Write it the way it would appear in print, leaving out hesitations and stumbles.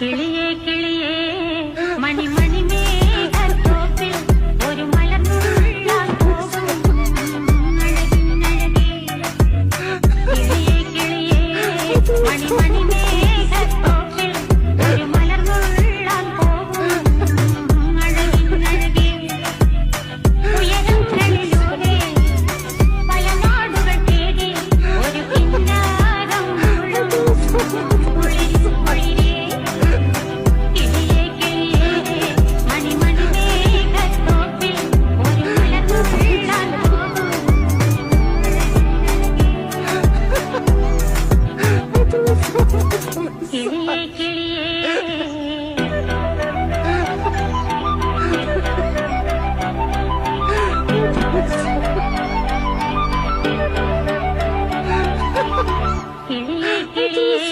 കിളിയേ കിളിയേ മണിമണി മേഘത്തോപ്പിൽ ഒരു മലർന്നുള്ളാൻ പോകും അഴകിനഴകേ. കിളിയേ കിളിയേ മണിമണി മേഘത്തോപ്പിൽ ഒരു മലർന്നുള്ളാൻ പോകും അഴകിനഴകേ. ഉയരങ്ങളിലൂടെ പല നാടുകൾ തേടി ഒരു കിന്നാരം കിളിയേ കിളിയേ